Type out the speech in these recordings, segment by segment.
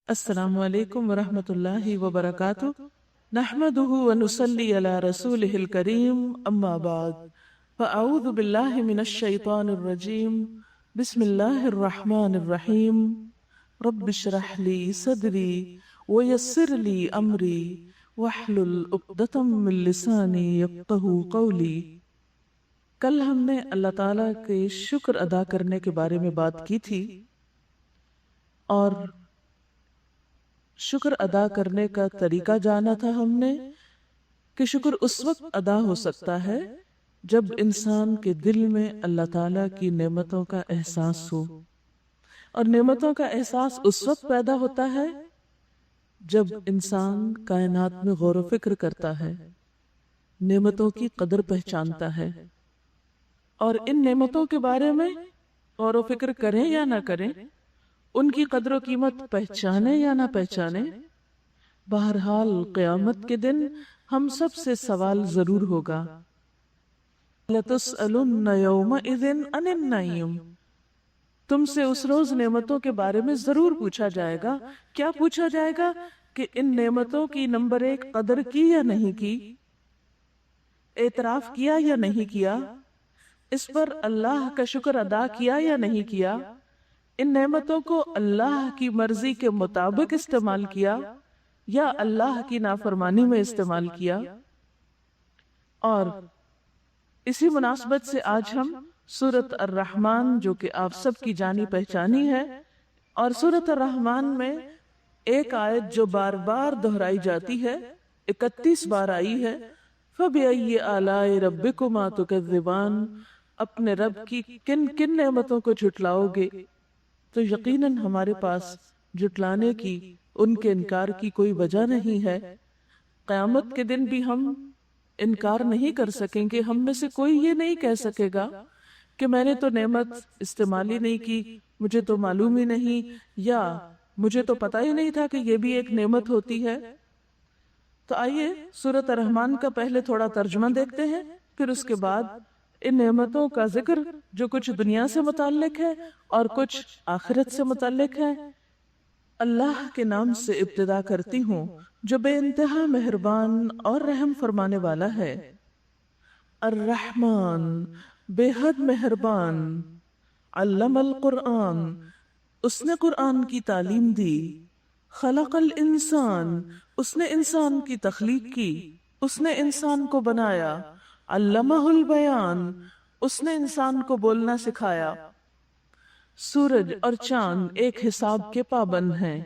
السلام علیکم ورحمۃ اللہ وبرکاتہ نحمده ونصلی علی رسولہ الکریم اما بعد فاعوذ باللہ من الشیطان الرجیم بسم اللہ الرحمن الرحیم رب اشرح لی صدری ویسر لی امری واحلل عقدۃ من لسانی یفقہوا قولی۔ کل ہم نے اللہ تعالیٰ کے شکر ادا کرنے کے بارے میں بات کی تھی، اور شکر ادا کرنے کا طریقہ جانا تھا ہم نے کہ شکر اس وقت ادا ہو سکتا ہے جب انسان کے دل میں اللہ تعالیٰ کی نعمتوں کا احساس ہو، اور نعمتوں کا احساس اس وقت پیدا ہوتا ہے جب انسان کائنات میں غور و فکر کرتا ہے، نعمتوں کی قدر پہچانتا ہے، اور ان نعمتوں کے بارے میں غور و فکر کریں یا نہ کریں، ان کی قدر و قیمت پہچانے یا نہ پہچانے، بہرحال قیامت کے دن ہم سب سے سوال ضرور ہوگا۔ لَتُسْأَلُنَّ يَوْمَئِذٍ عَنِ النَّعِيمِ، تم سے اس روز نعمتوں کے بارے میں ضرور پوچھا جائے گا۔ کیا پوچھا جائے گا؟ کہ ان نعمتوں کی نمبر 1 قدر کی یا نہیں کی، اعتراف کیا یا نہیں کیا، اس پر اللہ کا شکر ادا کیا یا نہیں کیا، ان نعمتوں کو اللہ کی مرضی کے مطابق استعمال کیا یا اللہ کی نافرمانی میں استعمال کیا۔ اور اسی مناسبت سے آج ہم سورۃ الرحمن، جو کہ آپ سب کی جانی پہچانی ہے، اور سورۃ الرحمن میں ایک آیت جو بار بار دہرائی جاتی ہے، 31 بار آئی ہے، فَبِأَيِّ آلَاءِ رَبِّكُمَا تُكَذِّبَانِ، اپنے رب کی کن کن نعمتوں کو جھٹلاؤ گے؟ تو یقیناً ہمارے پاس جھٹلانے کی، ان کے انکار کی کوئی وجہ نہیں ہے۔ قیامت کے دن بھی ہم انکار نہیں کر سکیں گے۔ ہم میں سے کوئی یہ نہیں کہہ سکے گا کہ میں نے تو نعمت استعمال ہی نہیں کی، مجھے تو معلوم ہی نہیں، یا مجھے تو پتہ ہی نہیں تھا کہ یہ بھی ایک نعمت ہوتی ہے۔ تو آئیے سورۃ الرحمن کا پہلے تھوڑا ترجمہ دیکھتے ہیں، پھر اس کے بعد ان نعمتوں کا ذکر جو کچھ دنیا سے متعلق ہے اور کچھ آخرت سے متعلق ہے۔ اللہ کے نام سے ابتدا کرتی ہوں جو بے انتہا مہربان اور رحم فرمانے والا ہے۔ الرحمن، بے حد مہربان، علم القرآن، اس نے قرآن کی تعلیم دی، خلق الانسان، اس نے انسان کی تخلیق کی، اس نے انسان کو بنایا، علمہ البیان، اس نے انسان کو بولنا سکھایا۔ سورج اور چاند ایک حساب کے پابند ہیں،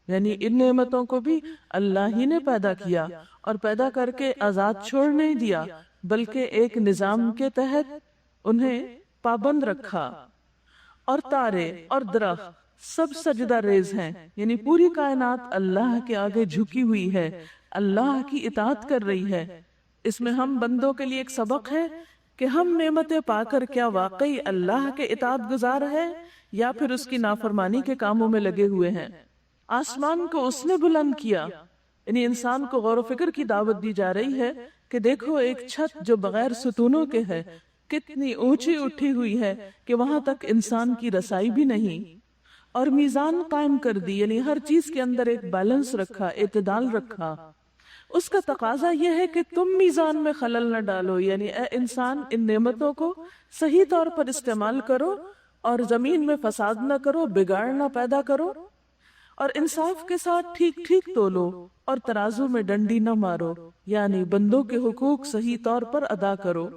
یعنی ان نعمتوں کو بھی اللہ ہی نے پیدا کیا، اور پیدا کر کے آزاد چھوڑ نہیں دیا، بلکہ ایک نظام کے تحت انہیں پابند رکھا۔ اور تارے اور درخت سب سجدہ ریز ہیں، یعنی پوری کائنات اللہ کے آگے جھکی ہوئی ہے، اللہ کی اطاعت کر رہی ہے۔ اس میں ہم بندوں کے لیے ایک سبق ہے کہ ہم نعمتیں پا کر کیا واقعی اللہ کے اطاعت گزار ہے یا پھر اس کی نافرمانی کے کاموں میں لگے ہوئے ہیں۔ آسمان کو اس نے بلند کیا، یعنی انسان کو غور و فکر کی دعوت دی جا رہی ہے کہ دیکھو ایک چھت جو بغیر ستونوں کے ہے کتنی اونچی اٹھی ہوئی ہے کہ وہاں تک انسان کی رسائی بھی نہیں، اور میزان قائم کر دی، یعنی ہر چیز کے اندر ایک بیلنس رکھا، اعتدال رکھا۔ اس کا تقاضا یہ ہے کہ تم میزان میں خلل نہ ڈالو، یعنی اے انسان ان نعمتوں کو صحیح طور پر استعمال کرو اور زمین میں فساد نہ کرو، بگاڑ نہ پیدا کرو، اور انصاف کے ساتھ ٹھیک ٹھیک تولو اور ترازو میں ڈنڈی نہ مارو، یعنی بندوں کے حقوق صحیح طور پر ادا کرو۔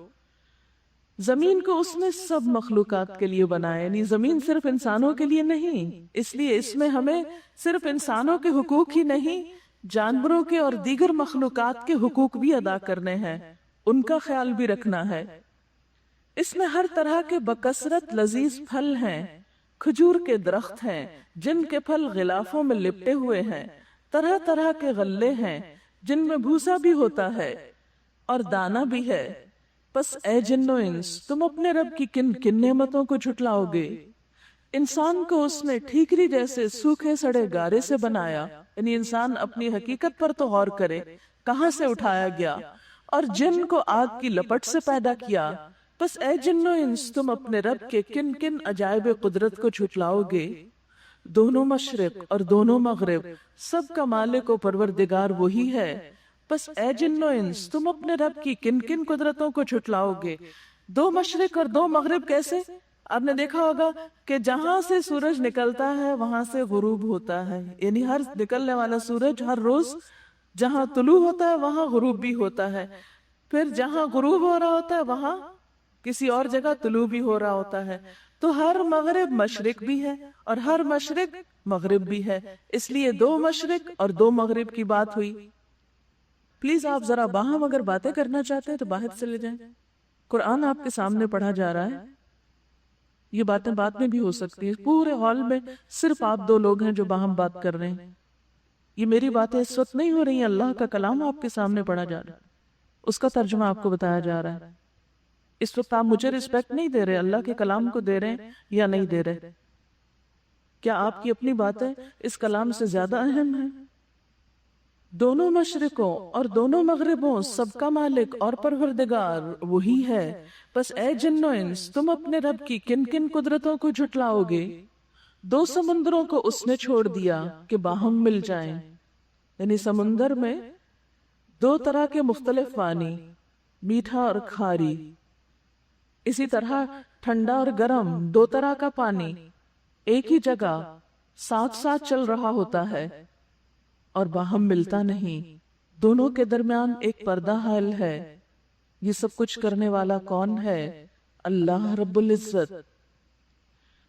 زمین کو اس نے سب مخلوقات کے لیے بنایا، یعنی زمین صرف انسانوں کے لیے نہیں، اس لیے اس میں ہمیں صرف انسانوں کے حقوق ہی نہیں، جانوروں کے اور دیگر مخلوقات کے حقوق بھی ادا کرنے ہیں، ان کا خیال بھی رکھنا ہے۔ اس میں ہر طرح کے بکثرت لذیذ پھل ہیں، کھجور کے درخت ہیں جن کے پھل غلافوں میں لپٹے ہوئے ہیں، طرح طرح کے غلے ہیں جن میں بھوسا بھی ہوتا ہے اور دانہ بھی ہے۔ پس اے جن و انس، تم اپنے رب کی کن کن نعمتوں کو جھٹلاؤ گے؟ انسان کو اس نے ٹھیکری جیسے سوکھے سڑے گارے سے بنایا، یعنی انسان اپنی حقیقت پر تو غور کرے، کہاں سے اٹھایا گیا، اور جن کو آگ کی لپٹ سے پیدا کیا۔ پس اے جن و انس، تم اپنے رب کے کن کن عجائب قدرت کو جھٹلاؤ گے؟ دونوں مشرق اور دونوں مغرب سب کا مالک و پروردگار وہی ہے، بس اے جن و انس تم اپنے رب کی کن کن قدرتوں کو جھٹلاؤ گے؟ دو مشرق اور دو مغرب کیسے؟ آپ نے دیکھا ہوگا کہ جہاں سے سورج نکلتا ہے وہاں سے غروب ہوتا ہے، یعنی ہر نکلنے والا سورج ہر روز جہاں طلوع ہوتا ہے وہاں غروب بھی ہوتا ہے، پھر جہاں غروب ہو رہا ہوتا ہے وہاں کسی اور جگہ طلوع بھی ہو رہا ہوتا ہے۔ تو ہر مغرب مشرق بھی ہے اور ہر مشرق مغرب بھی ہے، اس لیے دو مشرق اور دو مغرب کی بات ہوئی۔ پلیز آپ ذرا باہم اگر باتیں کرنا چاہتے ہیں تو باہر چلے جائیں، قرآن آپ کے سامنے پڑھا جا رہا ہے، یہ باتیں بعد میں بھی ہو سکتی ہیں۔ پورے ہال میں صرف آپ دو لوگ ہیں جو باہم بات کر رہے ہیں، یہ میری باتیں اس وقت نہیں ہو رہی ہیں، اللہ کا کلام آپ کے سامنے پڑھا جا رہا ہے، اس کا ترجمہ آپ کو بتایا جا رہا ہے۔ اس وقت آپ مجھے رسپیکٹ نہیں دے رہے، اللہ کے کلام کو دے رہے ہیں یا نہیں دے رہے؟ کیا آپ کی اپنی باتیں اس کلام سے زیادہ اہم ہیں؟ دونوں مشرقوں اور دونوں مغربوں سب کا مالک اور پروردگار وہی ہے، بس اے جن و انس تم اپنے رب کی کن کن قدرتوں کو جھٹلاؤ گے؟ دو سمندروں کو اس نے چھوڑ دیا کہ باہم مل جائیں، یعنی سمندر میں دو طرح کے مختلف پانی، میٹھا اور کھاری، اسی طرح ٹھنڈا اور گرم دو طرح کا پانی ایک ہی جگہ ساتھ ساتھ چل رہا ہوتا ہے اور باہم ملتا نہیں، دونوں کے درمیان ایک پردہ حائل ہے۔ یہ سب کچھ کرنے والا کون ہے؟ اللہ رب العزت۔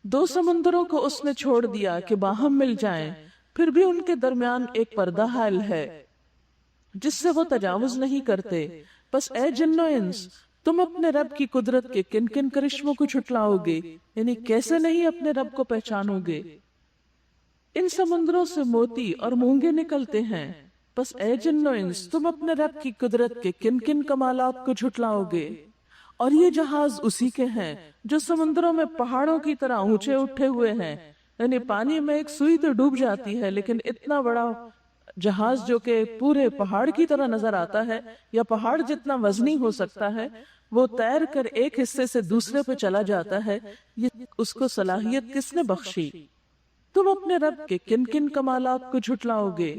دو سمندروں کو اس نے چھوڑ دیا کہ باہم مل جائیں، پھر بھی ان کے درمیان ایک پردہ حائل ہے جس سے وہ تجاوز نہیں کرتے، بس اے جن و انس تم اپنے رب کی قدرت کے کن کن کرشموں کو چھٹلاؤ گے، یعنی کیسے نہیں اپنے رب کو پہچانو گے؟ ان سمندروں سے موتی اور مونگے نکلتے ہیں، بس اے جن و انس تم اپنے رب کی قدرت کے کن کن کمالات کو جھٹلاؤ گے؟ اور یہ جہاز اسی کے ہیں جو سمندروں میں پہاڑوں کی طرح اونچے اٹھے ہوئے ہیں، یعنی پانی میں ایک سوئی تو ڈوب جاتی ہے لیکن اتنا بڑا جہاز جو کہ پورے پہاڑ کی طرح نظر آتا ہے یا پہاڑ جتنا وزنی ہو سکتا ہے، وہ تیر کر ایک حصے سے دوسرے پہ چلا جاتا ہے، یہ اس کو صلاحیت کس نے بخشی؟ تم اپنے رب کے کن کن کمالات کو جھٹلاؤ گے؟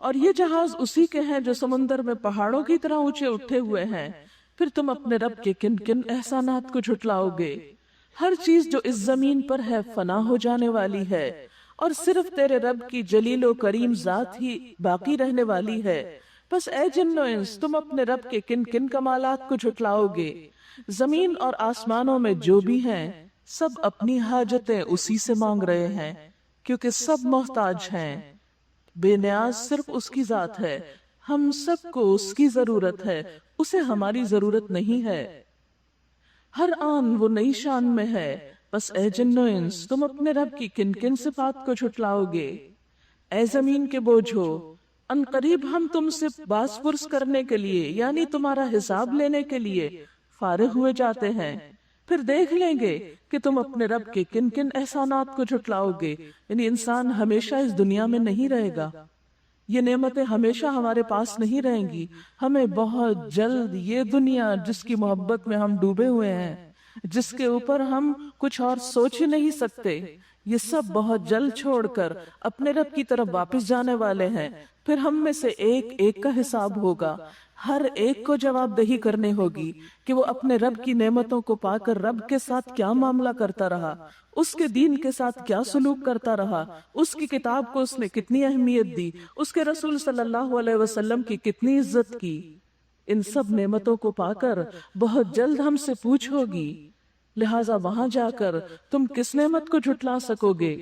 اور یہ جہاز اسی کے ہیں جو سمندر میں پہاڑوں کی طرح اونچے اٹھے ہوئے ہیں، پھر تم اپنے رب کے کن کن احسانات کو جھٹلاؤ گے؟ ہر چیز جو اس زمین پر ہے فنا ہو جانے والی ہے اور صرف تیرے رب کی جلیل و کریم ذات ہی باقی رہنے والی ہے، بس اے جن و انس تم اپنے رب کے کن کن کمالات کو جھٹلاؤ گے؟ زمین اور آسمانوں میں جو بھی ہیں سب اپنی حاجتیں اسی سے مانگ رہے ہیں، کیونکہ سب محتاج ہیں، بے نیاز صرف اس کی ذات ہے، ہم سب کو اس کی ضرورت ہے، اسے ہماری ضرورت نہیں ہے۔ ہر آن وہ نئی شان میں ہے، بس اے جن و انس تم اپنے رب کی کن کن صفات کو جھٹلاؤ گے؟ اے زمین کے بوجھو، ان قریب ہم تم سے باس پرس کرنے کے لیے یعنی تمہارا حساب لینے کے لیے فارغ ہوئے جاتے ہیں، پھر دیکھ لیں گے کہ تم اپنے رب کے کن کن احسانات کو جھٹلاؤ گے۔ یعنی انسان ہمیشہ اس دنیا میں نہیں رہے گا، یہ نعمتیں ہمیشہ ہمارے پاس نہیں رہیں گی، ہمیں بہت جلد یہ دنیا جس کی محبت میں ہم ڈوبے ہوئے ہیں، جس کے اوپر ہم کچھ اور سوچ ہی نہیں سکتے، یہ سب بہت جلد چھوڑ کر اپنے رب کی طرف واپس جانے والے ہیں، پھر ہم میں سے ایک ایک کا حساب ہوگا، ہر ایک کو جواب دہی کرنے ہوگی کہ وہ اپنے رب کی نعمتوں کو پا کر رب کے ساتھ کیا معاملہ کرتا رہا، اس کے دین کے ساتھ کیا سلوک کرتا رہا، اس کی کتاب کو اس نے کتنی اہمیت دی، اس کے رسول صلی اللہ علیہ وسلم کی کتنی عزت کی۔ ان سب نعمتوں کو پا کر بہت جلد ہم سے پوچھ ہوگی، لہٰذا وہاں جا کر تم کس نعمت کو جھٹلا سکو گے؟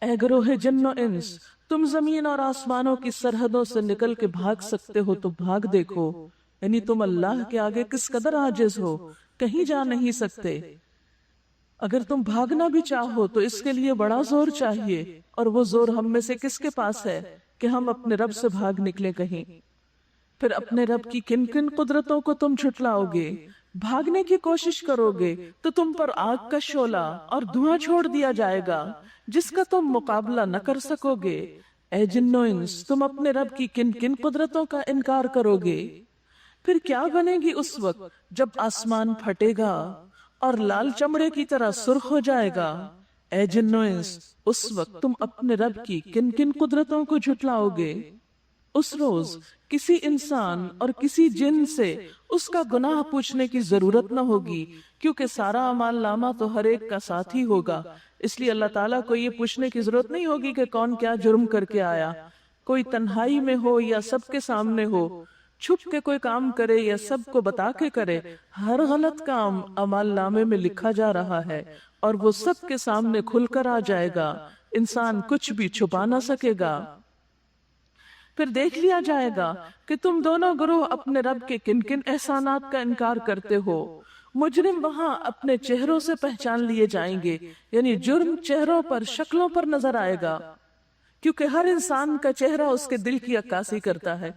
اے گروہ جن و انس، تم زمین اور آسمانوں کی سرحدوں سے نکل کے بھاگ سکتے ہو تو بھاگ دیکھو، یعنی تم اللہ کے آگے کس قدر عاجز ہو، کہیں جا نہیں سکتے۔ اگر تم بھاگنا بھی چاہو تو اس کے لیے بڑا زور چاہیے، اور وہ زور ہم میں سے کس کے پاس ہے کہ ہم اپنے رب سے بھاگ نکلے کہیں؟ پھر اپنے رب کی کن کن قدرتوں کو تم جھٹلاؤ گے؟ بھاگنے کی کوشش کرو گے تو تم پر آگ کا شعلہ اور دھواں چھوڑ دیا جائے گا جس کا تم مقابلہ نہ کر سکو گے۔ اے جن و انس، تم اپنے رب کی کن کن قدرتوں کا انکار کرو گے؟ پھر کیا بنے گی اس وقت جب آسمان پھٹے گا اور لال چمڑے کی طرح سرخ ہو جائے گا؟ اے جنو انس اس وقت تم اپنے رب کی کن کن قدرتوں کو جھٹلاؤ گے؟ اس روز کسی انسان اور کسی جن سے اس کا گناہ پوچھنے کی ضرورت نہ ہوگی، کیونکہ سارا اعمال نامہ تو ہر ایک کا ساتھ ہی ہوگا۔ اس لیے اللہ تعالیٰ کو یہ پوچھنے کی ضرورت نہیں ہوگی کہ کون کیا جرم کر کے آیا، کوئی تنہائی میں ہو یا سب کے سامنے ہو، چھپ کے کوئی کام کرے یا سب کو بتا کے کرے، ہر غلط کام اعمال نامے میں لکھا جا رہا ہے اور وہ سب کے سامنے کھل کر آ جائے گا، انسان کچھ بھی چھپا نہ سکے گا۔ پھر دیکھ لیا جائے گا کہ تم دونوں گروہ اپنے رب کے کن کن احسانات کا انکار کرتے ہو۔ مجرم وہاں اپنے چہروں سے پہچان لیے جائیں گے، یعنی جرم چہروں پر، شکلوں پر نظر آئے گا، کیونکہ ہر انسان کا چہرہ اس کے دل کی عکاسی کرتا ہے۔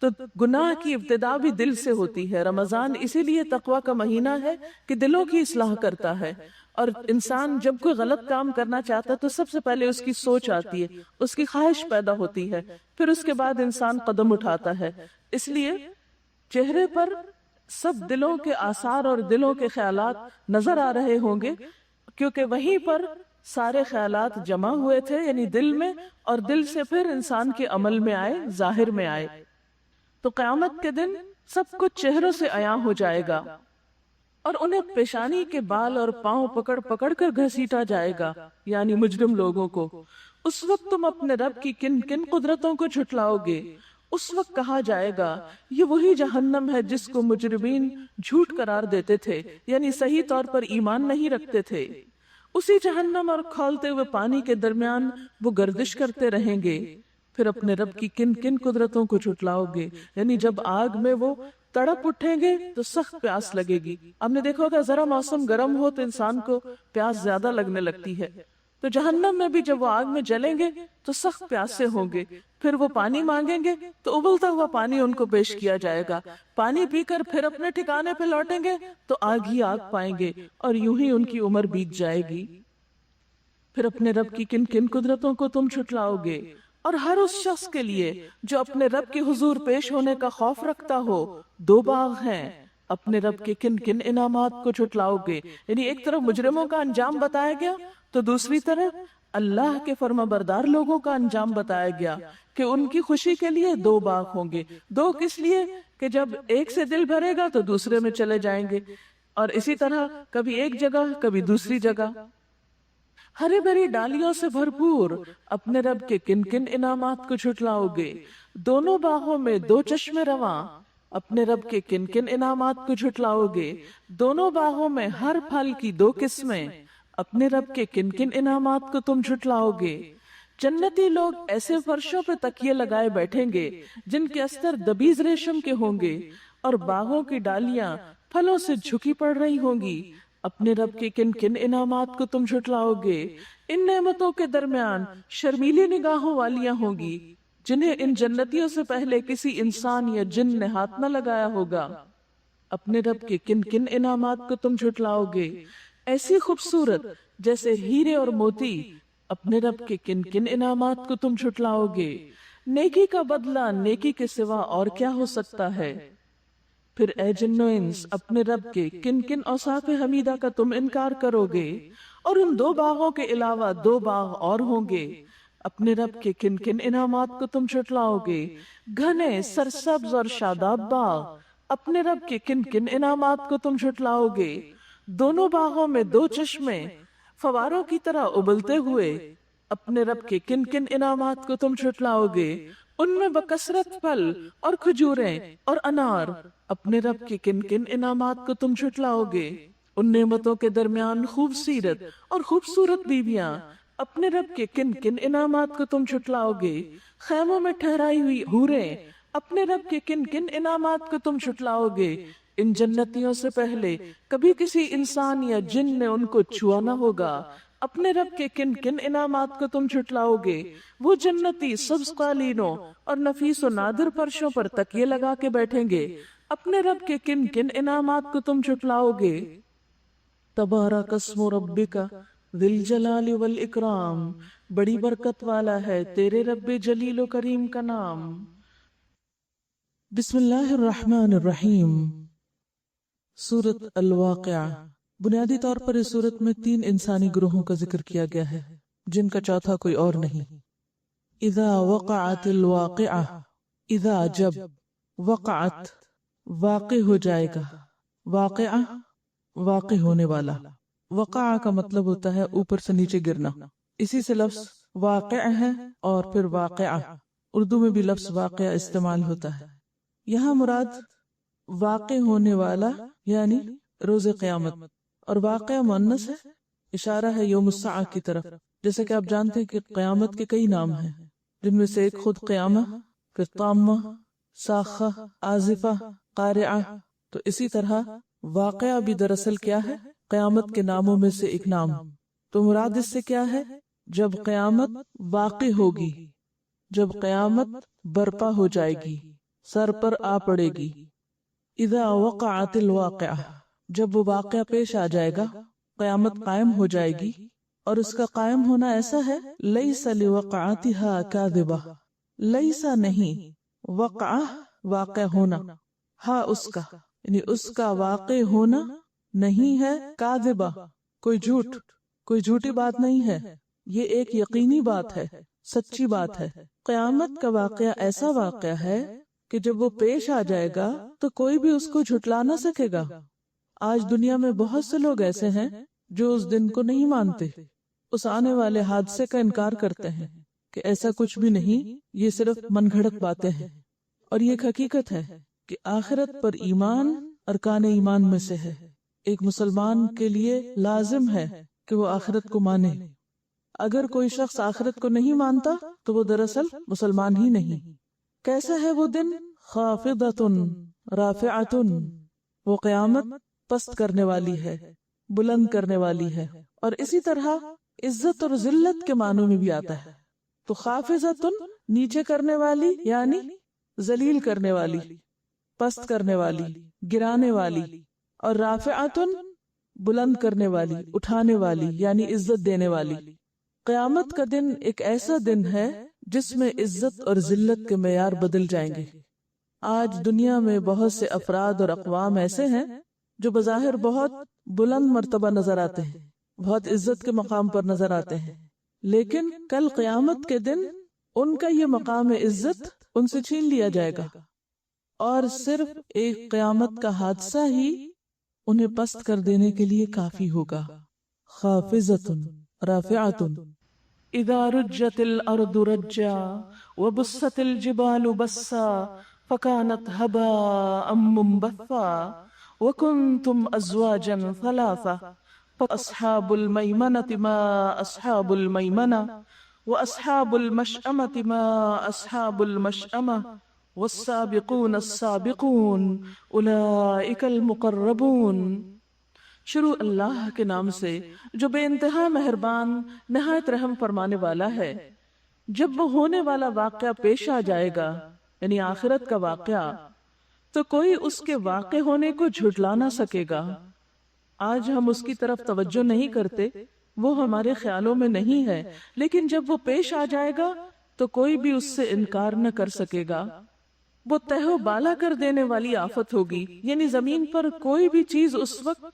تو گناہ کی ابتدا بھی دل سے ہوتی ہے۔ رمضان اسی لیے تقوی کا مہینہ ہے کہ دلوں کی اصلاح کرتا ہے، اور انسان جب کوئی غلط کام کرنا چاہتا ہے تو سب سے پہلے اس کی سوچ آتی ہے، اس کی خواہش پیدا ہوتی ہے، پھر اس کے بعد انسان قدم اٹھاتا ہے۔ اس لیے چہرے پر سب دلوں کے آثار اور دلوں کے خیالات نظر آ رہے ہوں گے، کیونکہ وہیں پر سارے خیالات جمع ہوئے تھے، یعنی دل میں، اور دل سے پھر انسان کے عمل میں آئے، ظاہر میں آئے۔ تو قیامت کے دن سب کچھ چہروں سے عیاں ہو جائے گا، اور انہیں پیشانی کے بال اور پاؤں پکڑ پکڑ کر گھسیٹا جائے گا، یعنی مجرم لوگوں کو۔ اس وقت تم اپنے رب کی کن کن قدرتوں کو جھٹلاؤ گے؟ اس وقت کہا جائے گا یہ وہی جہنم ہے جس کو مجرمین جھوٹ قرار دیتے تھے، یعنی صحیح طور پر ایمان نہیں رکھتے تھے۔ اسی جہنم اور کھولتے ہوئے پانی کے درمیان وہ گردش کرتے رہیں گے۔ پھر اپنے رب کی کن کن قدرتوں کو جھٹلاؤ گے؟ یعنی جب آگ میں وہ تڑپ اٹھیں گے تو سخت پیاس لگے گی۔ آپ نے دیکھا ہوگا ذرا موسم گرم ہو تو انسان کو پیاس زیادہ لگنے لگتی ہے، تو جہنم میں بھی جب وہ آگ میں جلیں گے تو سخت پیاسے ہوں گے، پھر وہ پانی مانگیں گے تو ابلتا ہوا پانی ان کو پیش کیا جائے گا، پانی پی کر پھر اپنے ٹھکانے پہ لوٹیں گے تو آگ ہی آگ پائیں گے، اور یوں ہی ان کی عمر بیت جائے گی۔ پھر اپنے رب کی کن کن قدرتوں کو تم جھٹلاؤ گے؟ اور ہر اس شخص کے لیے جو اپنے رب کے حضور پیش ہونے کا خوف رکھتا ہو دو باغ ہیں۔ اپنے رب کے کن کن انعامات کو جھٹلاؤ گے؟ یعنی ایک طرف مجرموں کا انجام بتایا گیا تو دوسری طرف اللہ کے فرما بردار لوگوں کا انجام بتایا گیا کہ ان کی خوشی کے لیے دو باغ ہوں گے۔ دو کس لیے؟ کہ جب ایک سے دل بھرے گا تو دوسرے میں چلے جائیں گے، اور اسی طرح کبھی ایک جگہ کبھی دوسری جگہ۔ ہری بھری ڈالیوں سے بھرپور اپنے رب کے کن کن انعامات کو جھٹلاؤ گے؟ دونوں باغوں میں دو چشمے رواں، اپنے رب کے کن کن انعامات کو جھٹلاؤ گے؟ دونوں باغوں میں ہر پھل کی دو قسمیں، اپنے رب کے کن کن انعامات کو تم جھٹلاؤ گے؟ جنتی لوگ ایسے فرشوں پہ تکیے لگائے بیٹھیں گے جن کے استر دبیز ریشم کے ہوں گے، اور باغوں کی ڈالیاں پھلوں سے جھکی پڑ رہی ہوں گی۔ اپنے رب کے کن کن انعامات کو تم جھٹلاؤ گے؟ ان نعمتوں کے درمیان شرمیلی نگاہوں والیاں ہوں گی جنہیں ان جنتیوں سے پہلے کسی انسان یا جن نے ہاتھ نہ لگایا ہوگا۔ اپنے رب کے کن کن انعامات کو تم جھٹلاؤ گے؟ ایسی خوبصورت جیسے ہیرے اور موتی، اپنے رب کے کن کن انعامات کو تم جھٹلاؤ گے؟ نیکی کا بدلہ نیکی کے سوا اور کیا ہو سکتا ہے؟ پھر اے جن و انس اپنے رب کے کن کن اوصاف حمیدہ کا تم انکار کرو گے؟ اور ان دو باغوں کے علاوہ دو باغ اور ہوں گے، اپنے رب کے کن کن انعامات کو تم جھٹلاؤ گے؟ گھنے سرسبز اور شاداب باغ، اپنے رب کے کن کن انعامات کو تم جھٹلاؤ گے؟ دونوں باغوں میں دو چشمے فواروں کی طرح ابلتے ہوئے، اپنے رب کے کن کن انعامات کو تم جھٹلاؤ گے؟ ان میں بکثرت پھل اور کھجوریں اور انار، اپنے رب کے کن کن انعامات کو تم جھٹلاؤ گے؟ ان نعمتوں کے درمیان خوبصورت اور خوبصورت بیویاں، اپنے رب کے کن کن انعامات کو تم جھٹلاؤ گے؟ خیموں میں ٹھہرائی ہوئی حوریں، اپنے رب کے کن کن انعامات کو تم جھٹلاؤ گے؟ ان جنتیوں سے پہلے کبھی کسی انسان یا جن نے ان کو چھوا نہ ہوگا، اپنے رب کے کن کن انعامات کو تم جھٹلاؤ گے؟ وہ جنتی سبز قالینوں اور نفیس و نادر فرشوں پر تکیے لگا کے بیٹھیں گے، اپنے رب کے کن کن انعامات کو تم جھٹلاؤ گے؟ تبارک اسم ربک ذی الجلال والاکرام، بڑی برکت والا ہے تیرے رب جلیل و کریم کا نام۔ بسم اللہ الرحمن الرحیم۔ سورۃ الواقعہ بنیادی طور پر اس صورت میں 3 انسانی گروہوں کا ذکر کیا گیا ہے جن کا چوتھا کوئی اور نہیں۔ اذا وقعت الواقعہ، اذا جب، وقعت واقع ہو جائے گا، واقعہ واقع ہونے والا، وقع کا مطلب ہوتا ہے اوپر سے نیچے گرنا، اسی سے لفظ واقع ہے اور پھر واقعہ، اردو میں بھی لفظ واقعہ استعمال ہوتا ہے۔ یہاں مراد واقع ہونے والا یعنی روز قیامت، اور واقعہ مؤنث ہے، اشارہ ہے یوم الساعہ کی طرف، جیسے کہ آپ جانتے ہیں کہ قیامت کے کئی نام ہیں جن میں سے ایک خود قیامہ، پھر طامہ، ساخہ، آزفہ، قارعہ، تو اسی طرح واقعہ بھی دراصل کیا ہے؟ قیامت کے ناموں میں سے ایک نام۔ تو مراد اس سے کیا ہے؟ جب قیامت واقع ہوگی، جب قیامت برپا ہو جائے گی، سر پر آ پڑے گی۔ اذا وقعت الواقعہ، جب وہ واقعہ پیش آ جائے گا، قیامت قائم ہو جائے گی، اور اس کا قائم ہونا ایسا ہے لیس لوقعتها کاذبہ، لیسا نہیں، وقعہ واقع ہونا، ہاں اس کا یعنی اس کا واقع ہونا نہیں ہے، کاذبہ کوئی جھوٹ، کوئی جھوٹی بات نہیں ہے، یہ ایک یقینی بات ہے، سچی بات ہے۔ قیامت کا واقعہ ایسا واقعہ ہے کہ جب وہ پیش آ جائے گا تو کوئی بھی اس کو جھٹلا نہ سکے گا۔ آج دنیا میں بہت سے لوگ ایسے ہیں جو اس دن کو نہیں مانتے، اس آنے والے حادثے کا انکار کرتے ہیں کہ ایسا کچھ بھی نہیں، یہ صرف من گھڑت باتیں ہیں۔ اور یہ ایک حقیقت ہے کہ آخرت پر ایمان ارکان ایمان میں سے ہے، ایک مسلمان کے لیے لازم ہے کہ وہ آخرت کو مانے۔ اگر کوئی شخص آخرت کو نہیں مانتا تو وہ دراصل مسلمان ہی نہیں۔ کیسا ہے وہ دن؟ خافضۃ رافعۃ، وہ قیامت پست کرنے والی ہے، بلند کرنے والی ہے، اور اسی طرح عزت اور ذلت کے معنوں میں بھی آتا ہے۔ تو خافضۃ نیچے کرنے والی یعنی ذلیل کرنے والی، پست کرنے والی، گرانے والی، اور رافعۃ بلند کرنے والی، اٹھانے والی یعنی عزت دینے والی۔ قیامت کا دن ایک ایسا دن ہے جس میں عزت اور ذلت کے معیار بدل جائیں گے۔ آج دنیا میں بہت سے افراد اور اقوام ایسے ہیں جو بظاہر بہت بلند مرتبہ نظر آتے ہیں، بہت عزت کے مقام پر نظر آتے ہیں، لیکن کل قیامت کے دن ان کا یہ مقام عزت ان سے چھین لیا جائے گا، اور صرف ایک قیامت کا حادثہ ہی انہیں پست کر دینے کے لیے کافی ہوگا۔ خافضۃ رافعۃ اذا رجت الارض رجا وبست الجبال بسا فكانت هباء منبثا وكنتم ازواجا ثلاثا فاصحاب الميمنة ما اصحاب الميمنة واصحاب المشأمة ما اصحاب المشأمة والسابقون السابقون اولئك المقربون۔ شروع اللہ کے نام سے جو بے انتہا مہربان نہایت رحم فرمانے والا ہے۔ جب وہ ہونے والا واقعہ پیش آ جائے گا یعنی آخرت کا واقعہ، تو کوئی اس کے واقع ہونے کو جھٹلا نہ سکے گا۔ آج ہم اس کی طرف توجہ نہیں کرتے، وہ ہمارے خیالوں میں نہیں ہے، لیکن جب وہ پیش آ جائے گا تو کوئی بھی اس سے انکار نہ کر سکے گا۔ وہ تہو بالا کر دینے والی آفت ہوگی، یعنی زمین پر کوئی بھی چیز اس وقت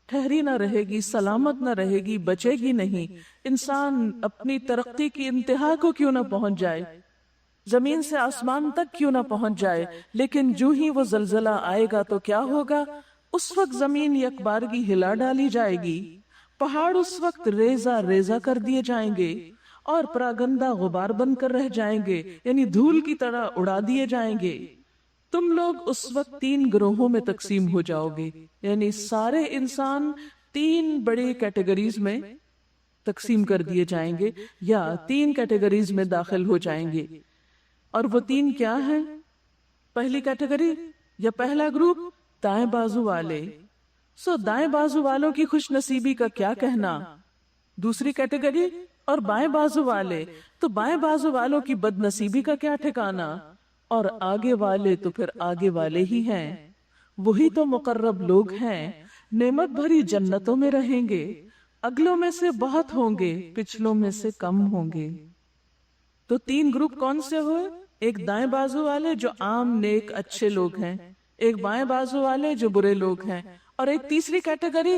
ٹھہری نہ رہے گی، سلامت نہ رہے گی، بچے گی نہیں۔ انسان اپنی ترقی کی انتہا کو کیوں نہ پہنچ جائے، زمین سے آسمان تک کیوں نہ پہنچ جائے، لیکن جو ہی وہ زلزلہ آئے گا تو کیا ہوگا؟ اس وقت زمین یکبارگی ہلا ڈالی جائے گی، پہاڑ اس وقت ریزہ ریزہ کر دیے جائیں گے، اور پراگندہ غبار بن کر رہ جائیں گے، یعنی دھول کی طرح اڑا دیے جائیں گے۔ تم لوگ اس وقت 3 گروہوں میں تقسیم ہو جاؤ گے، یعنی سارے انسان 3 بڑی کیٹیگریز میں تقسیم کر دیے جائیں گے، یا 3 کیٹیگریز میں داخل ہو جائیں گے۔ اور وہ 3 کیا ہیں؟ پہلی کیٹیگری یا پہلا گروپ دائیں بازو والے، دائیں بازو والوں کی خوش نصیبی کا کیا کہنا۔ دوسری کیٹیگری اور بائیں بازو والے، تو بائیں بازو والوں کی بد نصیبی کا کیا ٹھکانہ۔ اور آگے والے تو پھر آگے والے ہی ہیں، وہی تو مقرب لوگ ہیں، نعمت بھری جنتوں میں رہیں گے، اگلوں میں سے بہت ہوں گے، پچھلوں میں سے کم ہوں گے۔ تو 3 گروپ کون سے ہوئے؟ ایک دائیں بازو والے جو عام نیک اچھے لوگ ہیں، ایک بائیں بازو والے جو برے لوگ ہیں، اور ایک تیسری کیٹیگری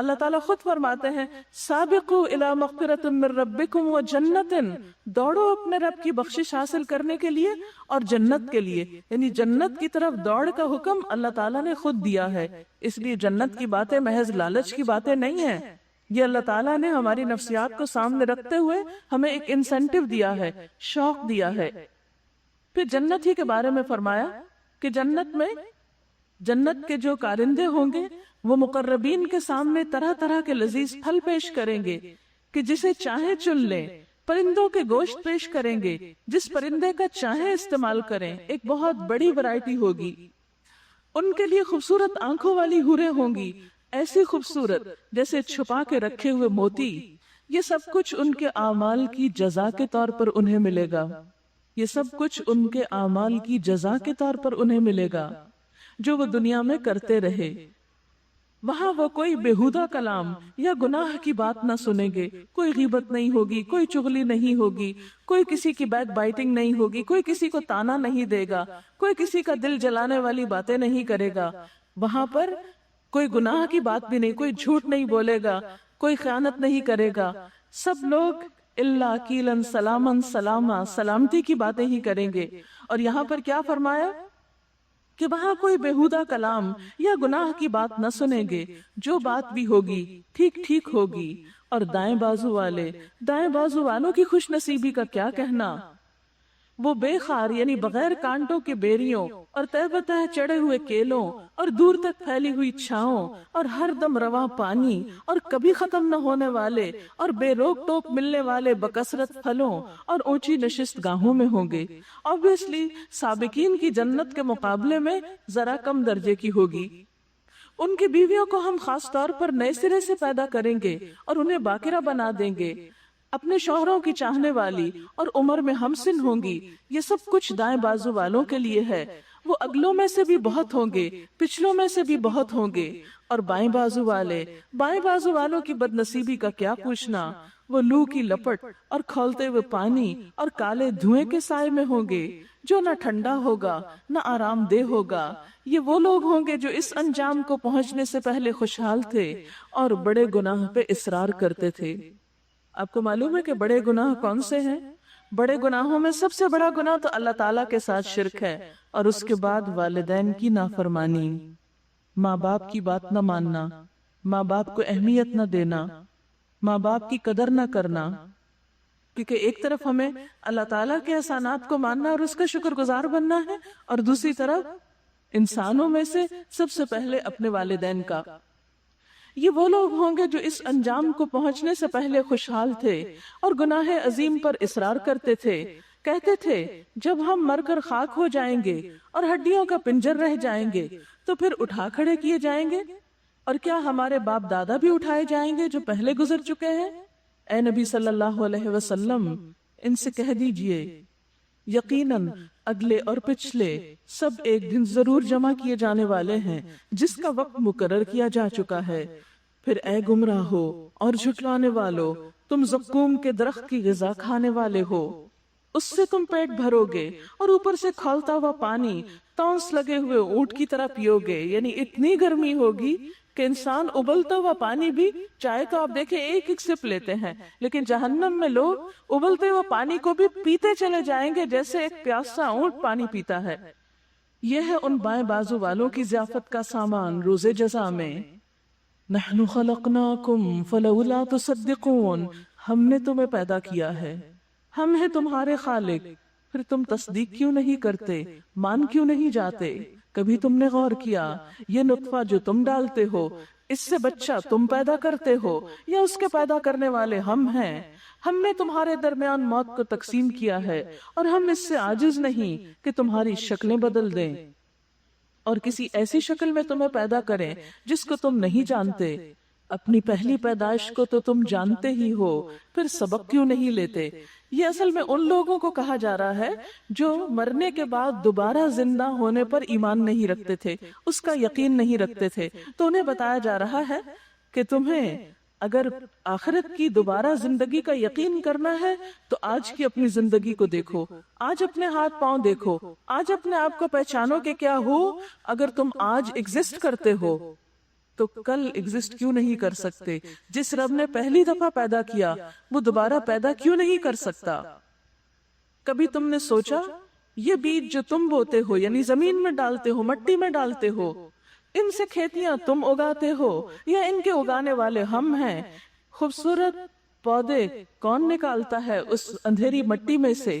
اللہ تعالیٰ خود فرماتے ہیں سابقوا الی مغفرۃ من ربکم وجنۃ، دوڑو اپنے رب کی بخشش حاصل کرنے کے لیے اور جنت کے لیے، یعنی جنت کی طرف دوڑ کا حکم اللہ تعالیٰ نے خود دیا ہے۔ اس لیے جنت کی باتیں محض لالچ کی باتیں نہیں ہیں، یہ اللہ تعالیٰ نے ہماری نفسیات کو سامنے رکھتے ہوئے ہمیں ایک انسینٹیو دیا ہے، شوق دیا ہے۔ پھر جنت ہی کے بارے میں فرمایا کہ جنت کے جو کارندے ہوں گے وہ مقربین کے سامنے طرح طرح کے لذیذ پھل پیش کریں گے کہ جسے چاہے چن لیں، پرندوں کے گوشت پیش کریں گے، جس پرندے کا چاہے استعمال کریں، ایک بہت بڑی ورائٹی ہوگی۔ ان کے لیے خوبصورت آنکھوں والی حوریں ہوں گی، ایسی خوبصورت جیسے چھپا کے رکھے ہوئے موتی۔ یہ سب کچھ ان کے اعمال کی جزا کے طور پر انہیں ملے گا، یہ سب کچھ ان کے اعمال کی جزا کے طور پر انہیں ملے گا جو وہ دنیا میں کرتے رہے۔ وہاں وہ کوئی بیہودہ کلام یا گناہ کی بات نہ سنیں گے، کوئی غیبت نہیں ہوگی، کوئی چغلی نہیں ہوگی، کوئی کسی کی بیک بائٹنگ نہیں ہوگی، کوئی کسی کو تانا نہیں دے گا، کوئی کسی کا دل جلانے والی باتیں نہیں کرے گا۔ وہاں پر کوئی گناہ کی بات بھی نہیں، کوئی جھوٹ نہیں بولے گا، کوئی خیانت نہیں کرے گا، سب لوگ اللہ قیلن سلامن سلاما، سلامتی کی باتیں ہی کریں گے۔ اور یہاں پر کیا فرمایا کہ وہاں کوئی بیہودہ کلام یا گناہ کی بات نہ سنیں گے، جو بات بھی ہوگی ٹھیک ٹھیک ہوگی۔ اور دائیں بازو والوں کی خوش نصیبی کا کیا کہنا، وہ بے خار یعنی بغیر کانٹوں کے بیریوں اور تہ بتہ چڑھے ہوئے کیلوں اور دور تک پھیلی ہوئی چھاؤں اور ہر دم رواں پانی اور کبھی ختم نہ ہونے والے اور بے روک ٹوک ملنے والے بکثرت پھلوں اور اونچی نشست گاہوں میں ہوں گے۔ obviously سابقین کی جنت کے مقابلے میں ذرا کم درجے کی ہوگی۔ ان کی بیویوں کو ہم خاص طور پر نئے سرے سے پیدا کریں گے اور انہیں باکرہ بنا دیں گے، اپنے شوہروں کی چاہنے والی اور عمر میں ہمسن ہوں گی۔ یہ سب کچھ دائیں بازو والوں کے لیے ہے، وہ اگلوں میں سے بھی بہت ہوں گے، پچھلوں میں سے بھی بہت ہوں گے۔ اور بائیں بازو والوں کی بد نصیبی کا کیا پوچھنا، وہ لو کی لپٹ اور کھولتے ہوئے پانی اور کالے دھوئیں کے سائے میں ہوں گے، جو نہ ٹھنڈا ہوگا نہ آرام دہ ہوگا۔ یہ وہ لوگ ہوں گے جو اس انجام کو پہنچنے سے پہلے خوشحال تھے اور بڑے گناہ پہ اصرار کرتے تھے۔ آپ کو معلوم ہے کہ بڑے گناہ کون سے ہیں؟ بڑے گناہوں میں سب سے بڑا گناہ تو اللہ تعالیٰ کے ساتھ شرک ہے، اور اس کے بعد والدین کی نافرمانی، ماں باپ کی بات نہ ماننا، ماں باپ کو اہمیت نہ دینا، ماں باپ کی قدر نہ کرنا۔ کیونکہ ایک طرف ہمیں اللہ تعالیٰ کے احسانات کو ماننا اور اس کا شکر گزار بننا ہے، اور دوسری طرف انسانوں میں سے سب سے پہلے اپنے والدین کا۔ یہ وہ لوگ ہوں گے جو اس انجام کو پہنچنے سے پہلے خوشحال تھے اور گناہ عظیم پر اصرار کرتے تھے، کہتے تھے جب ہم مر کر خاک ہو جائیں گے اور ہڈیوں کا پنجر رہ جائیں گے تو پھر اٹھا کھڑے کیے جائیں گے، اور کیا ہمارے باپ دادا بھی اٹھائے جائیں گے جو پہلے گزر چکے ہیں؟ اے نبی صلی اللہ علیہ وسلم، ان سے کہہ دیجئے یقیناً اگلے اور پچھلے سب ایک دن ضرور جمع کیے جانے والے ہیں جس کا وقت مقرر کیا جا چکا ہے۔ پھر اے گمراہو اور جھٹلانے والو، تم زقوم کے درخت کی غذا کھانے والے ہو، اس سے تم پیٹ بھرو گے اور اوپر سے کھولتا ہوا پانی تونس لگے ہوئے اونٹ کی طرح پیو گے۔ یعنی اتنی گرمی ہوگی کہ انسان ابلتا ہوا پانی بھی، چائے تو آپ دیکھیں ایک ایک سپ لیتے ہیں، لیکن جہنم میں لوگ ابلتے ہوئے پانی کو بھی پیتے چلے جائیں گے جیسے ایک پیاسا اونٹ پانی پیتا ہے۔ یہ ہے ان بائیں بازو والوں کی ضیافت کا سامان روز جزا میں۔ نحن خلقناکم فلولا تصدقون، ہم نے تمہیں پیدا کیا ہے، ہم ہیں تمہارے خالق، پھر تم تصدیق کیوں نہیں کرتے، مان کیوں نہیں جاتے؟ کبھی تم نے غور کیا یہ نطفہ جو تم ڈالتے ہو، اس سے بچہ تم پیدا کرتے ہو یا اس کے پیدا کرنے والے ہم ہیں؟ ہم نے تمہارے درمیان موت کو تقسیم کیا ہے اور ہم اس سے عاجز نہیں کہ تمہاری شکلیں بدل دیں اور کسی ایسی شکل میں تمہیں پیدا کریں جس کو تم نہیں جانتے۔ اپنی پہلی پیدائش کو تو تم جانتے ہی ہو، پھر سبق کیوں نہیں لیتے؟ یہ اصل میں ان لوگوں کو کہا جا رہا ہے جو مرنے کے بعد دوبارہ زندہ ہونے پر ایمان نہیں رکھتے تھے، اس کا یقین نہیں رکھتے تھے۔ تو انہیں بتایا جا رہا ہے کہ تمہیں اگر آخرت کی دوبارہ زندگی کا یقین کرنا ہے تو آج کی اپنی زندگی کو دیکھو، آج اپنے ہاتھ پاؤں دیکھو، آج اپنے آپ کو پہچانو کہ کیا ہو۔ اگر تم آج ایگزسٹ کرتے ہو تو کل ایگزسٹ کیوں نہیں کر سکتے؟ جس رب نے پہلی دفعہ پیدا کیا وہ دوبارہ پیدا کیوں نہیں کر سکتا؟ کبھی تم نے سوچا یہ بیج جو تم بوتے ہو یعنی زمین میں ڈالتے ہو، مٹی میں ڈالتے ہو، ان سے کھیتیاں تم اگاتے ہو یا ان کے اگانے والے ہم ہیں؟ خوبصورت پودے کون نکالتا ہے اس اندھیری مٹی میں سے؟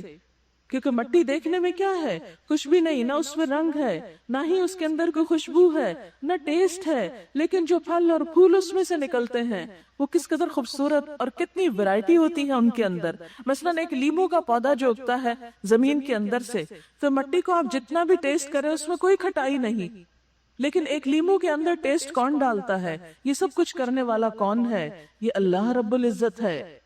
کیونکہ مٹی دیکھنے میں کیا ہے؟ کچھ بھی نہیں، نہ اس میں رنگ ہے، نہ ہی اس کے اندر کوئی خوشبو ہے، نہ ٹیسٹ ہے، لیکن جو پھل اور پھول اس میں سے نکلتے ہیں وہ کس قدر خوبصورت اور کتنی ویرائٹی ہوتی ہے ان کے اندر۔ مثلا ایک لیمو کا پودا جو اگتا ہے زمین کے اندر سے، تو مٹی کو آپ جتنا بھی ٹیسٹ کریں اس میں کوئی کھٹائی نہیں، لیکن ایک لیمو کے اندر ٹیسٹ کون ڈالتا ہے؟ یہ سب کچھ کرنے والا کون ہے؟ یہ اللہ رب العزت ہے۔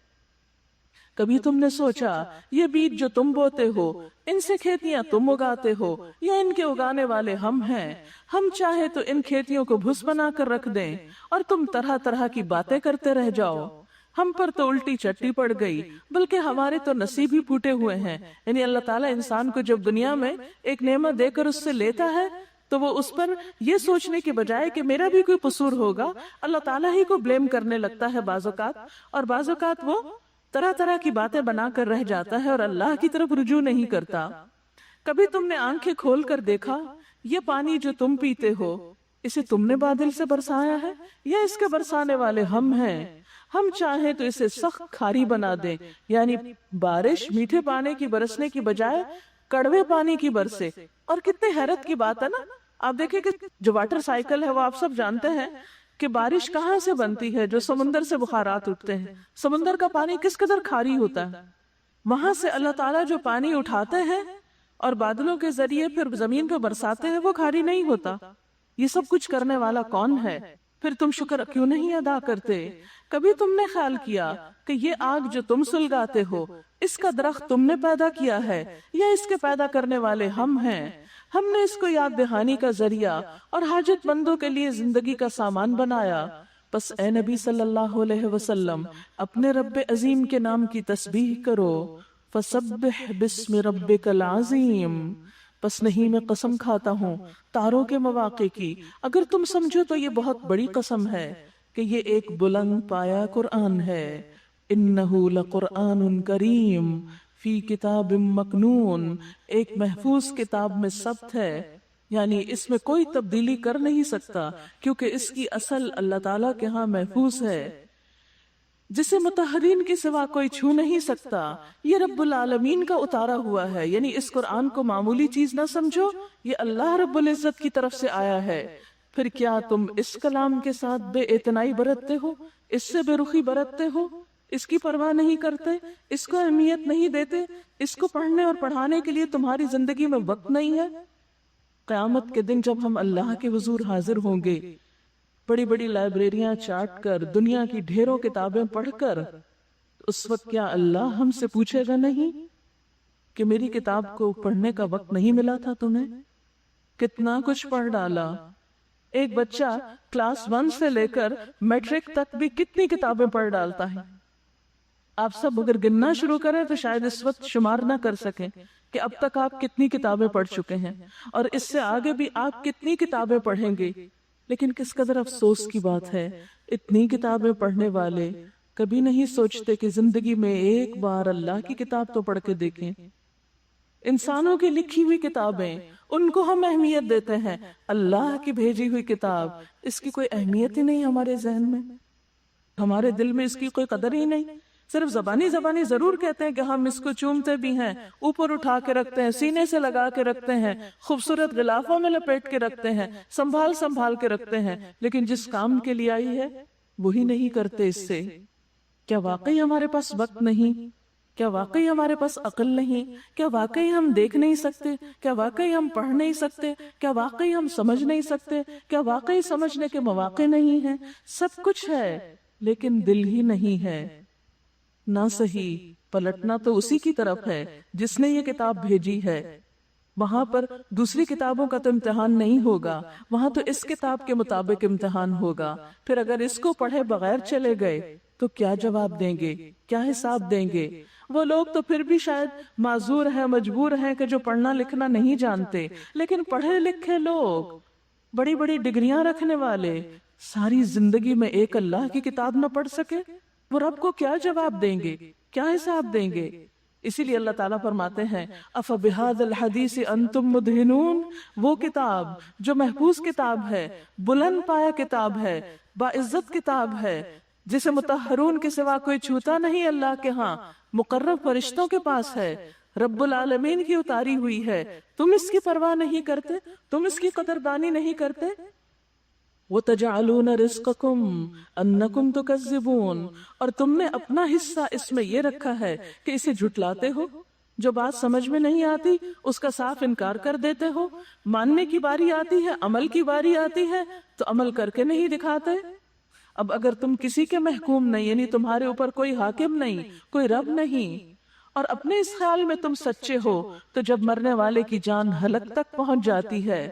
کبھی تم نے سوچا یہ بیج جو تم بوتے ہو، ان سے کھیتیاں تم اگاتے ہو یا ان کے اگانے والے ہم ہیں؟ ہم چاہے تو ان کھیتیوں کو بھس بنا کر رکھ دیں اور تم طرح طرح کی باتیں کرتے رہ جاؤ۔ ہم پر تو الٹی چٹی پڑ گئی، بلکہ ہمارے تو نصیب ہی پھوٹے ہوئے ہیں۔ یعنی اللہ تعالیٰ انسان کو جب دنیا میں ایک نعمت دے کر اس سے لیتا ہے تو وہ اس پر یہ سوچنے کے بجائے کہ میرا بھی کوئی قصور ہوگا، اللہ تعالیٰ ہی کو بلیم کرنے لگتا ہے بعض اوقات، اور بعض اوقات وہ طرح طرح کی باتیں بنا کر رہ جاتا ہے اور اللہ کی طرف رجوع نہیں کرتا۔ کبھی تم نے آنکھیں کھول کر دیکھا یہ پانی جو تم پیتے ہو اسے تم نے بادل سے برسایا ہے یا اس کے برسانے والے ہم ہیں؟ ہم چاہیں تو اسے سخت کھاری بنا دیں، یعنی بارش میٹھے پانی کی برسنے کی بجائے کڑوے پانی کی برسے۔ اور کتنے حیرت کی بات ہے نا، آپ دیکھیں کہ جو واٹر سائیکل ہے وہ آپ سب جانتے ہیں کہ بارش کہاں سے بنتی ہے؟ جو سمندر سے بخارات اٹھتے ہیں۔ سمندر کا پانی کس قدر کھاری ہوتا ہے، وہاں سے اللہ تعالیٰ جو پانی اٹھاتے ہیں اور بادلوں کے ذریعے پھر زمین پہ برساتے ہیں وہ کھاری نہیں ہوتا۔ یہ سب کچھ کرنے والا کون ہے؟ پھر تم شکر کیوں نہیں ادا کرتے؟ کبھی تم نے خیال کیا کہ یہ آگ جو تم سلگاتے ہو اس کا درخت تم نے پیدا کیا ہے یا اس کے پیدا کرنے والے ہم ہیں؟ ہم نے اس کو یاد دہانی کا ذریعہ اور حاجت مندوں کے لیے زندگی کا سامان بنایا۔ پس اے نبی صلی اللہ علیہ وسلم اپنے رب عظیم کے نام کی تسبیح کرو۔ فسبح بسم ربک العظیم۔ پس نہیں میں قسم کھاتا ہوں تاروں کے مواقع کی، اگر تم سمجھو تو یہ بہت بڑی قسم ہے کہ یہ ایک بلند پایا قرآن ہے۔ انہ لقرآن کریم فی کتاب مکنون، ایک محفوظ کتاب میں ثبت ہے، یعنی اس میں کوئی تبدیلی کر نہیں سکتا کیونکہ اس کی اصل اللہ تعالیٰ کے ہاں محفوظ ہے، جسے مطہرین کے سوا کوئی چھو نہیں سکتا۔ یہ رب العالمین کا اتارا ہوا ہے، یعنی اس قرآن کو معمولی چیز نہ سمجھو، یہ اللہ رب العزت کی طرف سے آیا ہے۔ پھر کیا تم اس کلام کے ساتھ بے اعتنائی برتتے ہو، اس سے بے رخی برتتے ہو، اس کی پرواہ نہیں کرتے، اس کو اہمیت نہیں دیتے، اس کو پڑھنے اور پڑھانے کے لیے تمہاری زندگی میں وقت نہیں ہے؟ قیامت کے دن جب ہم اللہ کے حضور حاضر ہوں گے، بڑی بڑی لائبریریاں چاٹ کر، دنیا کی ڈھیروں کتابیں پڑھ کر، اس وقت کیا اللہ ہم سے پوچھے گا نہیں کہ میری کتاب کو پڑھنے کا وقت نہیں ملا تھا تمہیں؟ کتنا کچھ پڑھ ڈالا۔ ایک بچہ کلاس 1 سے لے کر میٹرک تک بھی کتنی کتابیں پڑھ ڈالتا ہے۔ آپ سب اگر گننا شروع کریں تو شاید اس وقت شمار نہ کر سکیں کہ اب تک آپ کتنی کتابیں پڑھ چکے ہیں، اور اس سے آگے بھی آپ کتنی کتابیں پڑھیں گے۔ لیکن کس قدر افسوس کی بات ہے، اتنی کتابیں پڑھنے والے کبھی نہیں سوچتے کہ زندگی میں ایک بار اللہ کی کتاب تو پڑھ کے دیکھیں۔ انسانوں کی لکھی ہوئی کتابیں، ان کو ہم اہمیت دیتے ہیں، اللہ کی بھیجی ہوئی کتاب، اس کی کوئی اہمیت ہی نہیں ہمارے ذہن میں، ہمارے دل میں اس کی کوئی قدر ہی نہیں۔ صرف زبانی ضرور کہتے ہیں کہ ہم اس کو چومتے بھی ہیں، اوپر اٹھا کے رکھتے ہیں، سینے سے لگا کے رکھتے ہیں، خوبصورت غلافوں میں لپیٹ کے رکھتے ہیں، سنبھال کے رکھتے ہیں، لیکن جس کام کے لیے آئی ہے وہی نہیں کرتے اس سے۔ کیا واقعی ہمارے پاس وقت نہیں؟ کیا واقعی ہمارے پاس عقل نہیں؟ کیا واقعی ہم دیکھ نہیں سکتے؟ کیا واقعی ہم پڑھ نہیں سکتے؟ کیا واقعی ہم سمجھ نہیں سکتے؟ کیا واقعی سمجھنے کے مواقع نہیں ہیں؟ سب کچھ ہے لیکن دل ہی نہیں ہے۔ نہ صحیح، پلٹنا تو اسی کی طرف ہے جس نے یہ کتاب بھیجی ہے۔ وہاں پر دوسری کتابوں کا تو امتحان نہیں ہوگا، وہاں تو اس کتاب کے مطابق امتحان ہوگا۔ پھر اگر اس کو پڑھے بغیر چلے گئے تو کیا جواب دیں گے، کیا حساب دیں گے؟ وہ لوگ تو پھر بھی شاید معذور ہیں، مجبور ہیں کہ جو پڑھنا لکھنا نہیں جانتے، لیکن پڑھے لکھے لوگ، بڑی بڑی ڈگریاں رکھنے والے، ساری زندگی میں ایک اللہ کی کتاب نہ پڑھ سکے، وہ رب کو کیا جواب دیں گے، کیا حساب دیں گے؟ اسی لیے اللہ تعالیٰ فرماتے ہیں أَفَبِهَذَا الْحَدِيثِ أَنْتُمْ مُدْهِنُونَ، وہ کتاب جو محفوظ کتاب ہے، بلند پایا کتاب ہے، باعزت کتاب ہے، جسے مطہرون کے سوا کوئی چھوتا نہیں اللہ کے ہاں، مقرب فرشتوں کے پاس ہے، رب العالمین کی اتاری ہوئی ہے، تم اس کی پرواہ نہیں کرتے، تم اس کی قدردانی نہیں کرتے۔ وَتَجْعَلُونَ رِزْقَكُمْ أَنَّكُمْ تُكَذِّبُونَ، اور تم نے اپنا حصہ اس میں یہ رکھا ہے کہ اسے جھٹلاتے ہو، جو بات سمجھ میں نہیں آتی اس کا صاف انکار کر دیتے ہو، ماننے کی باری آتی ہے، عمل کی باری آتی ہے تو عمل کر کے نہیں دکھاتے۔ اب اگر تم کسی کے محکوم نہیں، یعنی تمہارے اوپر کوئی حاکم نہیں، کوئی رب نہیں، اور اپنے اس خیال میں تم سچے ہو، تو جب مرنے والے کی جان حلق تک پہنچ جاتی ہے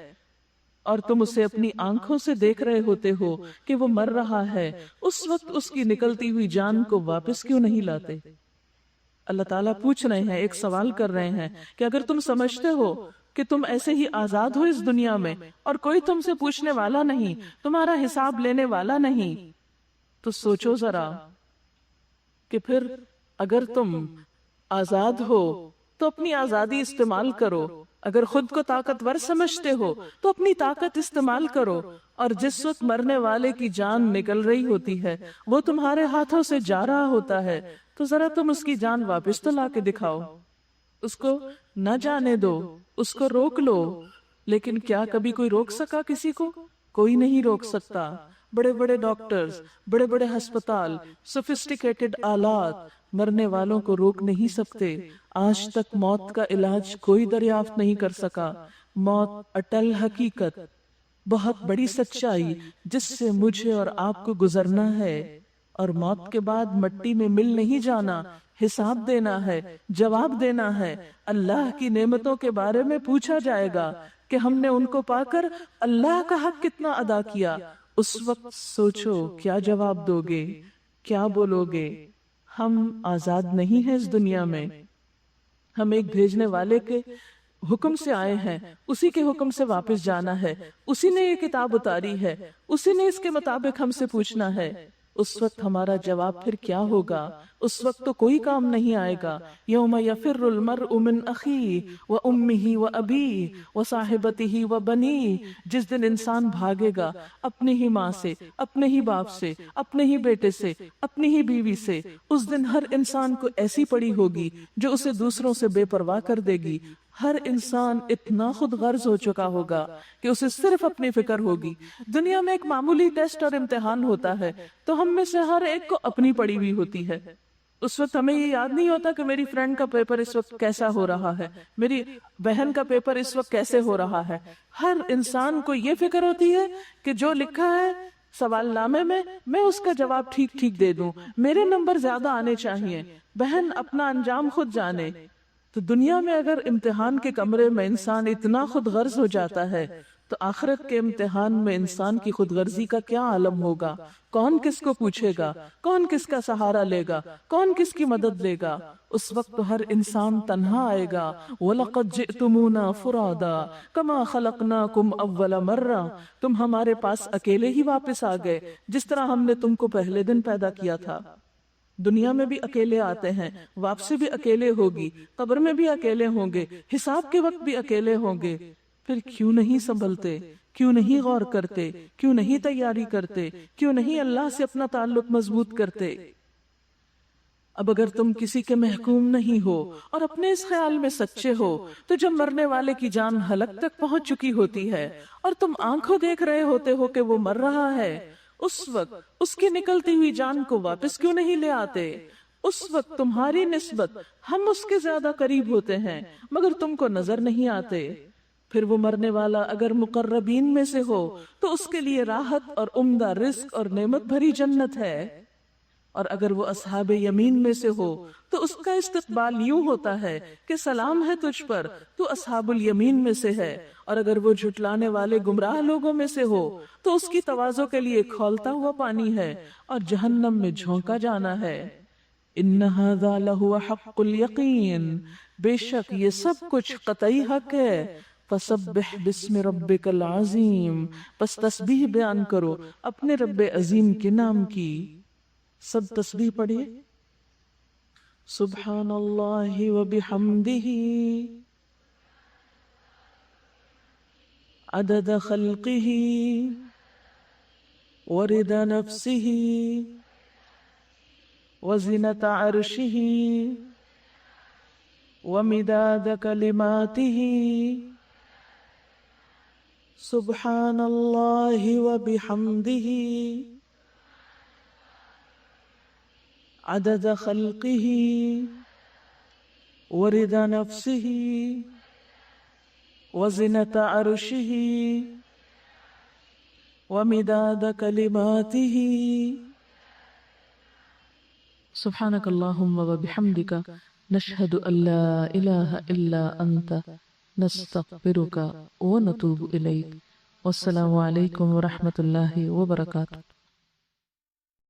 اور تم اسے اپنی آنکھوں سے دیکھ رہے ہوتے ہو کہ وہ مر رہا ہے، اس وقت اس کی نکلتی ہوئی جان کو واپس کیوں نہیں لاتے؟ اللہ تعالیٰ پوچھ رہے ہیں، ایک سوال کر رہے ہیں کہ اگر تم سمجھتے ہو کہ تم ایسے ہی آزاد ہو اس دنیا میں اور کوئی تم سے پوچھنے والا نہیں، تمہارا حساب لینے والا نہیں، تو سوچو ذرا کہ پھر اگر تم آزاد ہو تو اپنی آزادی استعمال کرو، اگر خود کو طاقتور سمجھتے ہو تو اپنی طاقت استعمال کرو، اور جس وقت مرنے والے کی جان نکل رہی ہوتی ہے، وہ تمہارے ہاتھوں سے جا رہا ہوتا ہے، تو ذرا تم اس کی جان واپس تو لا کے دکھاؤ، اس کو نہ جانے دو، اس کو روک لو۔ لیکن کیا کبھی کوئی روک سکا کسی کو؟ کوئی نہیں روک سکتا۔ بڑے بڑے ڈاکٹرز، بڑے بڑے ہسپتال، سوفسٹیکیٹڈ آلات مرنے والوں کو روک نہیں سکتے۔ آج تک موت کا علاج کوئی دریافت نہیں کر سکا۔ موت اٹل حقیقت، بہت بڑی سچائی جس سے مجھے اور آپ کو گزرنا ہے، اور موت کے بعد مٹی میں مل نہیں جانا، حساب دینا ہے، جواب دینا ہے۔ اللہ کی نعمتوں کے بارے میں پوچھا جائے گا کہ ہم نے ان کو پا کر اللہ کا حق کتنا ادا کیا۔ اس وقت سوچو کیا جواب دو گے، کیا بولو گے؟ ہم آزاد نہیں ہیں اس دنیا میں، ہم ایک بھیجنے والے کے حکم سے آئے ہیں، اسی کے حکم سے واپس جانا ہے، اسی نے یہ کتاب اتاری ہے، اسی نے اس کے مطابق ہم سے پوچھنا ہے۔ اس وقت ہمارا جواب پھر کیا ہوگا؟ اس وقت تو کوئی کام نہیں آئے گا۔ یوم یفر المرء من اخیہ وامہ وابیہ وصاحبتہ وبنیہ، جس دن انسان بھاگے گا اپنی ہی ماں سے، اپنے ہی باپ سے، اپنے ہی بیٹے سے، اپنی ہی بیوی سے۔ اس دن ہر انسان کو ایسی پڑی ہوگی جو اسے دوسروں سے بے پرواہ کر دے گی۔ ہر انسان اتنا خود غرض ہو چکا ہوگا کہ اسے صرف اپنی فکر ہوگی۔ دنیا میں ایک معمولی ٹیسٹ اور امتحان ہوتا ہے تو ہم میں سے ہر ایک کو اپنی پڑی ہوئی ہوتی ہے۔ اس وقت ہمیں یہ یاد نہیں ہوتا کہ میری فرینڈ کا پیپر اس وقت کیسا ہو رہا ہے، میری بہن کا پیپر اس وقت کیسے ہو رہا ہے۔ ہر انسان کو یہ فکر ہوتی ہے کہ جو لکھا ہے سوال نامے میں اس کا جواب ٹھیک ٹھیک دے دوں، میرے نمبر زیادہ آنے چاہیے۔ بہن اپنا انجام خود جانے۔ تو دنیا میں اگر امتحان کے کمرے میں انسان اتنا خود غرض ہو جاتا ہے تو آخرت کے امتحان میں انسان کی خود غرضی کا کیا عالم ہوگا؟ کون کس کو پوچھے گا؟ کون کس کا سہارا لے گا؟ کون کس کی مدد لے گا؟ اس وقت تو ہر انسان تنہا آئے گا۔ وَلَقَدْ جِئْتُمُونَا فُرَادًا كَمَا خَلَقْنَاكُمْ أَوَّلَ مَرَّةٍ، تم ہمارے پاس اکیلے ہی واپس آ گئے جس طرح ہم نے تم کو پہلے دن پیدا کیا تھا۔ دنیا میں بھی اکیلے آتے ہیں، واپسی بھی اکیلے ہوگی، قبر میں بھی اکیلے ہوں گے، حساب کے وقت بھی اکیلے ہوں گے۔ پھر کیوں نہیں سنبھلتے؟ کیوں نہیں غور کرتے؟ کیوں نہیں تیاری کرتے؟ کیوں نہیں اللہ سے اپنا تعلق مضبوط کرتے؟ اب اگر تم کسی کے محکوم نہیں ہو اور اپنے اس خیال میں سچے ہو تو جب مرنے والے کی جان حلق تک پہنچ چکی ہوتی ہے اور تم آنکھوں دیکھ رہے ہوتے ہو کہ وہ مر رہا ہے، اس وقت اس کی نکلتی ہوئی جان کو واپس کیوں نہیں لے آتے؟ اس وقت تمہاری نسبت ہم اس کے زیادہ قریب ہوتے ہیں مگر تم کو نظر نہیں آتے۔ پھر وہ مرنے والا اگر مقربین میں سے ہو تو اس کے لیے راحت اور عمدہ رزق اور نعمت بھری جنت ہے، اور اگر وہ اصحاب یمین میں سے ہو تو اس کا استقبال یوں ہوتا ہے کہ سلام ہے تجھ پر، تو اصحاب الیمین میں سے ہے۔ اور اگر وہ جھٹلانے والے گمراہ لوگوں میں سے ہو تو اس کی تواضع کے لیے کھولتا ہوا پانی ہے اور جہنم میں جھونکا جانا ہے۔ ان ھذا لہو حق الیقین، بے شک یہ سب کچھ قطعی حق ہے۔ فسبح بسم ربک العظیم، پس تسبیح بیان کرو اپنے رب عظیم کے نام کی۔ سب تسبیح پڑھیے۔ سبحان اللہ وبحمدہ عدد خلقہ ورضا نفسہ وزنة عرشہ ومداد کلماتہ۔ سبحان اللہ وبحمدہ عدد خلقہ ورضا نفسہ وزنة عرشہ ومداد کلماتہ۔ سبحانک اللہم وبحمدک نشہد ان لا الہ الا انت نستغفرک ونتوب الیک۔ والسلام علیکم ورحمۃ اللہ وبرکاتہ۔